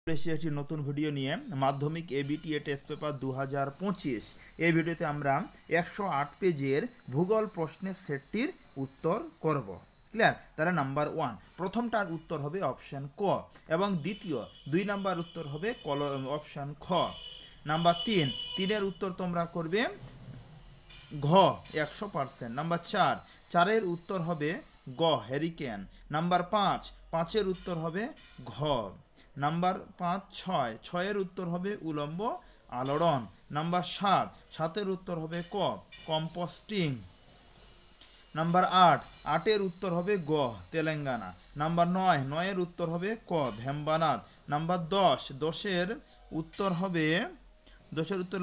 একটি নতুন ভিডিও নিয়ে মাধ্যমিক এবিটিএ টেস্ট পেপার 2025 এই ভিডিওতে আমরা 108 পেজের ভূগোল প্রশ্নের সেটটির উত্তর করব। ক্লিয়ার? তাহলে নাম্বার 1 প্রথমটার উত্তর হবে অপশন ক এবং দ্বিতীয় 2 নাম্বার উত্তর হবে অপশন খ। নাম্বার 3 এর উত্তর তোমরা করবে ঘ 100%। নাম্বার 4 এর উত্তর হবে গ হ্যারিকেন। নাম্বার 5 এর উত্তর হবে ঘ। নাম্বার 6 এর উত্তর হবে উলম্ব আলোড়ন। নাম্বার 7 এর উত্তর হবে ক কম্পোস্টিং। নাম্বার 8 এর উত্তর হবে গ তেলেঙ্গানা। নাম্বার 9 এর উত্তর হবে ক ভেম্বানাদ। নাম্বার 10 এর উত্তর হবে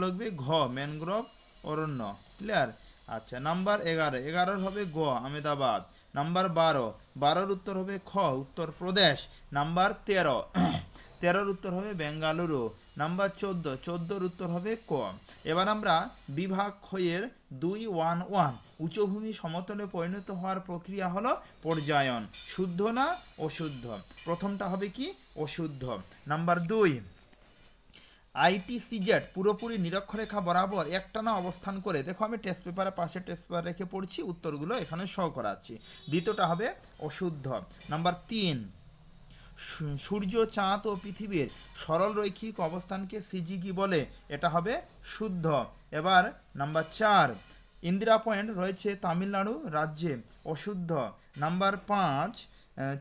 লিখবে ঘ ম্যানগ্রোভ অরণ্য। ক্লিয়ার? আচ্ছা, নাম্বার 11 হবে গ আহমেদাবাদ। নাম্বার 12 উত্তর হবে খ উত্তরপ্রদেশ। নাম্বার 13 উত্তর হবে বেঙ্গালুরু। নাম্বার 14 উত্তর হবে ক। এবার আমরা বিভাগ ক্ষয়ের 2-1-1 উচ্চভূমি সমতলে পরিণত হওয়ার প্রক্রিয়া হলো পর্যায়ন। শুদ্ধ না অশুদ্ধ? প্রথমটা হবে কি অশুদ্ধ। নাম্বার 2 ITCZ পুরোপুরি নিরক্ষরেখা বরাবর একটানা অবস্থান করে, দেখো আমি টেস্ট পেপারের পাশে টেস্ট পেপার রেখে পড়ছি, উত্তরগুলো এখানে শো করাচ্ছি। দ্বিতীয়টা হবে অশুদ্ধ। নাম্বার 3 সূর্য চাঁদ ও পৃথিবীর সরল রৈখিক অবস্থানকে সিজিগি বলে, এটা হবে শুদ্ধ। এবার নাম্বার 4 ইন্দিরা পয়েন্ট রয়েছে তামিলনাড়ু রাজ্যে, অশুদ্ধ। নাম্বার 5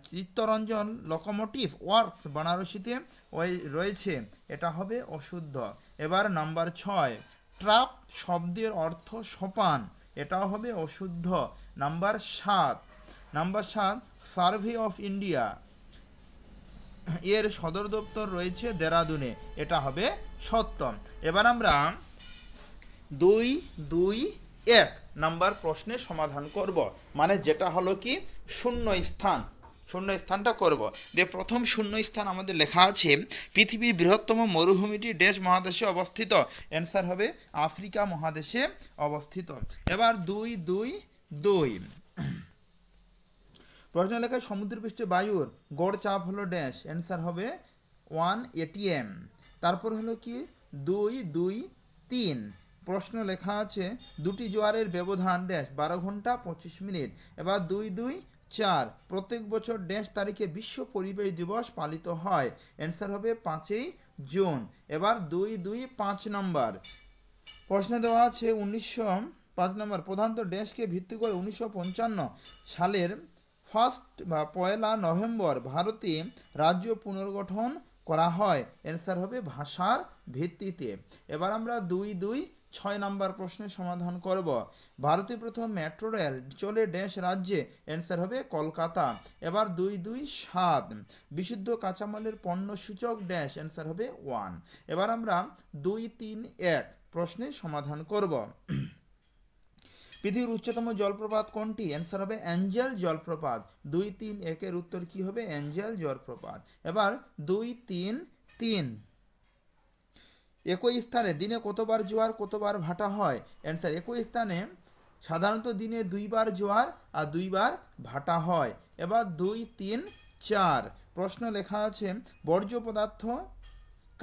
চিত্তরঞ্জন লোকোমোটিভ ওয়ার্কস বারাণসীতে রয়েছে, এটা হবে অশুদ্ধ। এবার নাম্বার 6 ট্রাপ শব্দের অর্থ সোপান, এটাও হবে অশুদ্ধ। নাম্বার 7 সার্ভে অফ ইন্ডিয়া এর সদর দপ্তর রয়েছে দেরাদুনে, এটা হবে সত্য। এবার আমরা 2-2-1 নাম্বার প্রশ্নের সমাধান করব, মানে যেটা হলো কি শূন্য স্থানটা করব। যে প্রথম শূন্য স্থান আমাদের লেখা আছে পৃথিবীর বৃহত্তম মরুভূমিটি দেশ মহাদেশে অবস্থিত, অ্যান্সার হবে আফ্রিকা মহাদেশে অবস্থিত। এবার 2-2-2 প্রশ্ন লেখায় সমুদ্রপৃষ্ঠে বায়ুর গড় চাপ হলো ড্যাশ, অ্যান্সার হবে 1 ATM। তারপর হলো কি 2-2-3 প্রশ্ন লেখা আছে দুটি জোয়ারের ব্যবধান ড্যাশ 12 ঘন্টা 25 মিনিট। এবার 2-2-4 প্রত্যেক বছর ড্যাশ তারিখে বিশ্ব পরিবেশ দিবস পালিত হয়, অ্যান্সার হবে 5 জুন। এবার 2-2-5 নম্বর প্রশ্ন দেওয়া আছে 5 নম্বর প্রধানত ড্যাশকে ভিত্তি করে 1955 সালের পয়লা নভেম্বর ভারতে রাজ্য পুনর্গঠন করা হয়, অ্যান্সার হবে ভাষার ভিত্তিতে। এবার আমরা 2-2-6 নম্বর প্রশ্নের সমাধান করব। ভারতে প্রথম মেট্রো রেল চলে ড্যাশ রাজ্যে, অ্যান্সার হবে কলকাতা। এবার 2-2-7 বিশুদ্ধ কাঁচামালের পণ্য সূচক ড্যাশ, অ্যান্সার হবে 1। এবার আমরা 2-3-1 প্রশ্নের সমাধান করব। পৃথিবীর উচ্চতম জলপ্রপাত কোনটি, অ্যান্সার হবে অ্যাঞ্জেল জলপ্রপাত। 2-3-1 এর উত্তর কি হবে অ্যাঞ্জেল জলপ্রপাত। এবার 2-3-3 একই স্থানে দিনে কতবার জোয়ার কতবার ভাটা হয়, অ্যান্সার একই স্থানে সাধারণত দিনে 2 বার জোয়ার আর 2 বার ভাটা হয়। এবার 2-3-4 প্রশ্ন লেখা আছে বর্জ্য পদার্থ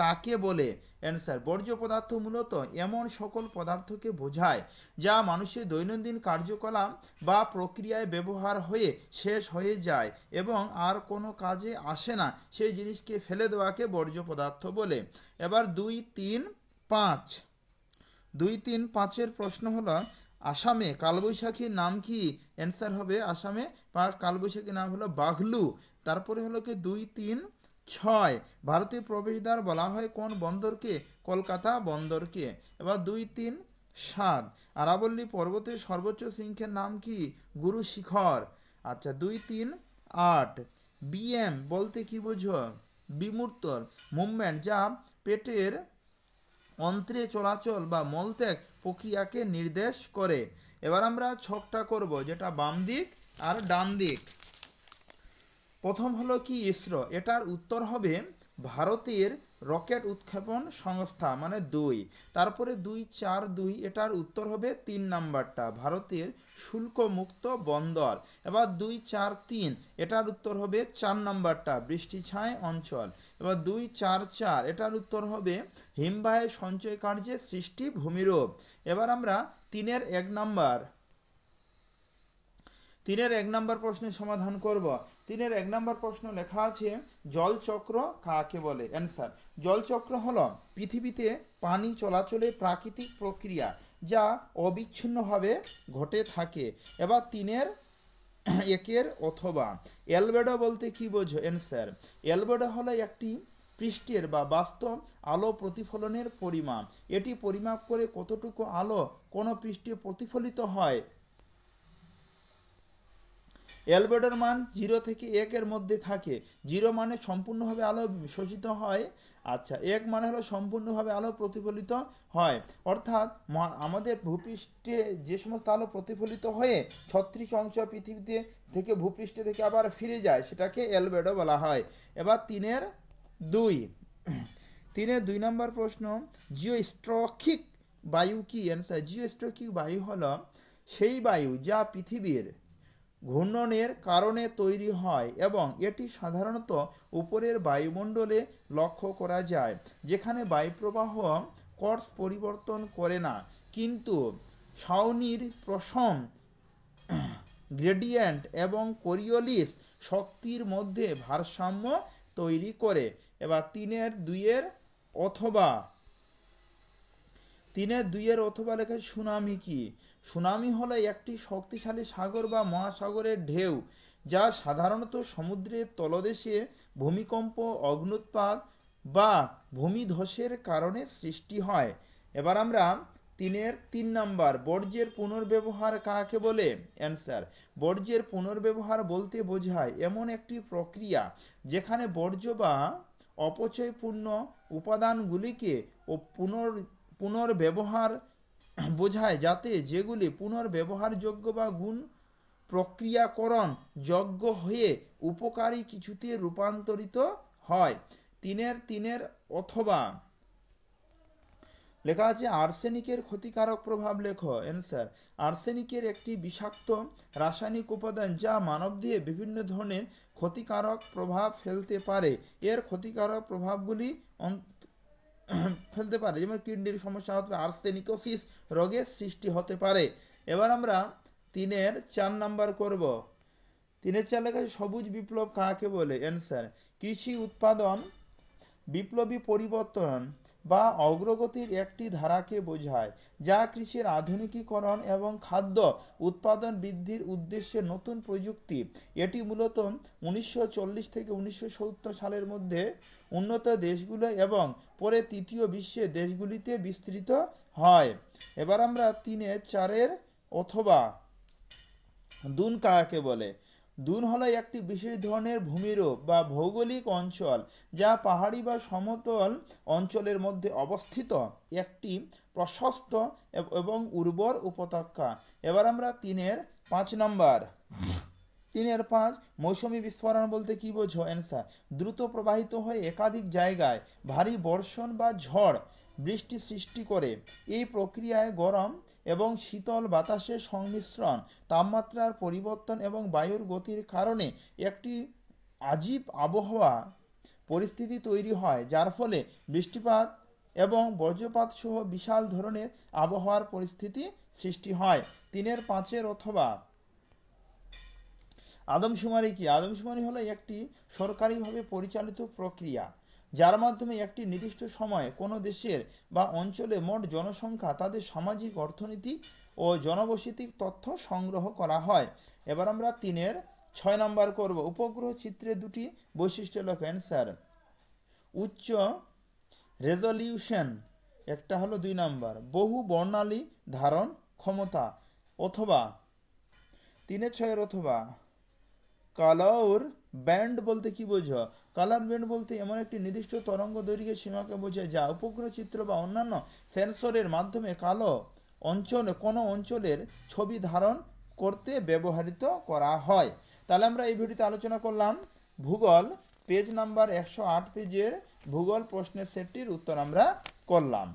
কাকে বলে, অ্যান্সার বর্জ্য পদার্থ মূলত এমন সকল পদার্থকে বোঝায় যা মানুষের দৈনন্দিন কার্যকলাপ বা প্রক্রিয়ায় ব্যবহার হয়ে শেষ হয়ে যায় এবং আর কোনো কাজে আসে না, সেই জিনিসকে ফেলে দেওয়াকে বর্জ্য পদার্থ বলে। এবার 2-3-5 প্রশ্ন হলো আসামে কালবৈশাখীর নাম কি, অ্যান্সার হবে আসামে কালবৈশাখীর নাম হলো বাঘলু। তারপরে হলো কি 2-3-6 ভারতীয় প্রবেশদ্বার বলা হয় কোন বন্দরকে, কলকাতা বন্দরকে। এবার 2-3-7 আরাবল্লী পর্বতের সর্বোচ্চ শৃঙ্গের নাম কি, গুরু শিখর। আচ্ছা 2-3-8 BM বলতে কি বোঝো, বিমূর্ত মুভমেন্ট যা পেটের অন্ত্রে চলাচল বা মলত্যাগ প্রক্রিয়াকে নির্দেশ করে। এবার আমরা ছকটা করব, যেটা বাম দিক আর ডান দিক। প্রথম হলো কি ইসরো, এটার উত্তর হবে ভারতের রকেট উৎক্ষেপণ সংস্থা মানে 2। তারপরে 2, 4, 2, এটার উত্তর হবে 3 নাম্বারটা, ভারতের শুল্কমুক্ত বন্দর। এবার 2, 4, 3, এটার উত্তর হবে 4 নাম্বারটা, বৃষ্টিছায় অঞ্চল। এবার 2, 4, 4, এটার উত্তর হবে হিমবাহের সঞ্চয় কার্যে সৃষ্টি ভূমিরূপ। এবার আমরা 3-এর 1 নাম্বার প্রশ্নের সমাধান করব। 3-এর 1 নাম্বার প্রশ্ন লেখা আছে জলচক্র কাকে বলে। অ্যান্সার, জলচক্র হলো পৃথিবীতে পানি চলাচলে প্রাকৃতিক প্রক্রিয়া যা অবিচ্ছিন্নভাবে ঘটে থাকে। এবার 3-এর 1-এর অথবা অ্যালবেডো বলতে কি বোঝো। অ্যান্সার, অ্যালবেডো হলো একটি পৃষ্ঠের বা বাস্তব আলো প্রতিফলনের পরিমাপ। এটি পরিমাপ করে কতটুকু আলো কোনো পৃষ্ঠে প্রতিফলিত হয়। অ্যালবেডোর মান 0 থেকে 1-এর মধ্যে থাকে। 0 মানে সম্পূর্ণভাবে আলো শোষিত হয়, আচ্ছা 1 মানে হলো সম্পূর্ণভাবে আলো প্রতিফলিত হয়। অর্থাৎ আমাদের ভূপৃষ্ঠে যে সমস্ত আলো প্রতিফলিত হয়ে 36 অংশ পৃথিবীতে থেকে ভূপৃষ্ঠে থেকে আবার ফিরে যায় সেটাকে অ্যালবেডো বলা হয়। এবার 3-এর 2 নম্বর প্রশ্ন, জিওস্ট্রকিক বায়ু কি। অ্যান্সার, জিওস্ট্রকিক বায়ু হলো সেই বায়ু যা পৃথিবীর ঘূর্ণনের কারণে তৈরি হয় এবং এটি সাধারণত উপরের বায়ুমণ্ডলে লক্ষ্য করা যায়, যেখানে বায়ুপ্রবাহ কোর্স পরিবর্তন করে না কিন্তু সাউনির প্রশম গ্রেডিয়েন্ট এবং কোরিওলিস শক্তির মধ্যে ভারসাম্য তৈরি করে। এবার 3-এর 2-এর অথবা 3-এর অথবা লেখা সুনামি কি। সুনামি হলো একটি শক্তিশালী সাগর বা মহাসাগরের ঢেউ যা সাধারণত সমুদ্রের তলদেশে ভূমিকম্প, অগ্ন্যুৎপাত বা ভূমিধসের কারণে সৃষ্টি হয়। এবার আমরা 3-এর 3 নাম্বার বর্জ্যের পুনর্ব্যবহার কাকে বলে। অ্যান্সার, বর্জ্যের পুনর্ব্যবহার বলতে বোঝায় এমন একটি প্রক্রিয়া যেখানে বর্জ্য বা অপচয়পূর্ণ উপাদানগুলিকে পুনর্ব্যবহার বোঝায় যাতে যেগুলি পুনর্ব্যবহারযোগ্য বা গুণ প্রক্রিয়াকরণ যোগ্য হয়ে উপকারী কিছুতে রূপান্তরিত হয়। 3-এর অথবা লেখা আছে আর্সেনিকের ক্ষতিকারক প্রভাব লেখো। অ্যান্সার, আর্সেনিকের একটি বিষাক্ত রাসায়নিক উপাদান যা মানবদেহে বিভিন্ন ধরনের ক্ষতিকারক প্রভাব ফেলতে পারে। এর ক্ষতিকারক প্রভাবগুলি ফেলতে পারে যেমন কিডনির সমস্যা হতে পারে, আর্সেনিকোসিস রোগের সৃষ্টি হতে পারে। এবার আমরা 3-এর 4 নাম্বার করব। 3-এর 4 লেখা সবুজ বিপ্লব কাকে বলে। অ্যান্সার, কৃষি উৎপাদন বিপ্লবী পরিবর্তন বা অগ্রগতির একটি ধারাকে বোঝায় যা কৃষির আধুনিকীকরণ এবং খাদ্য উৎপাদন বৃদ্ধির উদ্দেশ্যে নতুন প্রযুক্তি। এটি মূলত 1940 থেকে 1970 সালের মধ্যে উন্নত দেশগুলো এবং পরে তৃতীয় বিশ্বের দেশগুলিতে বিস্তৃত হয়। এবার আমরা 3-এর 4-এর অথবা দুন কাকে বলে। দুন হলো একটি বিশেষ ধরনের ভূমিরূপ বা ভৌগোলিক অঞ্চল যা পাহাড়ি বা সমতল অঞ্চলের মধ্যে অবস্থিত একটি প্রশস্ত এবং উর্বর উপত্যকা। এবার আমরা 3-এর 5 নাম্বার 3-এর 5 মৌসুমি বিস্ফোরণ বলতে কি বোঝো। অ্যান্সার, দ্রুত প্রবাহিত হয়ে একাধিক জায়গায় ভারী বর্ষণ বা ঝড় বৃষ্টি সৃষ্টি করে। এই প্রক্রিয়ায় গরম এবং শীতল বাতাসের সংমিশ্রণ, তাপমাত্রার পরিবর্তন এবং বায়ুর গতির কারণে একটি আজীব আবহাওয়া পরিস্থিতি তৈরি হয় যার ফলে বৃষ্টিপাত এবং বজ্রপাত সহ বিশাল ধরনের আবহাওয়ার পরিস্থিতি সৃষ্টি হয়। 3-এর 5-এর অথবা আদমশুমারি কি। আদমশুমারি হলো একটি সরকারিভাবে পরিচালিত প্রক্রিয়া যার মাধ্যমে একটি নির্দিষ্ট সময়ে কোনো দেশের বা অঞ্চলে মোট জনসংখ্যা, তাদের সামাজিক, অর্থনৈতিক ও জনবসতিক তথ্য সংগ্রহ করা হয়। এবার আমরা 3-এর 6 নাম্বার করব। উপগ্রহ চিত্রে দুটি বৈশিষ্ট্য লেখো। অ্যান্সার, উচ্চ রেজলিউশন, একটা হলো 2 নাম্বার বহু বর্ণালী ধারণ ক্ষমতা। অথবা 3-এর 6-এর অথবা কালার ব্যান্ড বলতে কি বোঝো। কালার ব্যান্ড বলতে এমন একটি নির্দিষ্ট তরঙ্গ দৈর্ঘ্যের সীমাকে বোঝায় যা উপগ্রহ চিত্র বা অন্যান্য সেন্সরের মাধ্যমে কোনো অঞ্চলের ছবি ধারণ করতে ব্যবহৃত করা হয়। তাহলে আমরা এই ভিডিওতে আলোচনা করলাম ভূগোল পেজ নাম্বার 108 পেজের ভূগোল প্রশ্নের সেটটির উত্তর আমরা করলাম।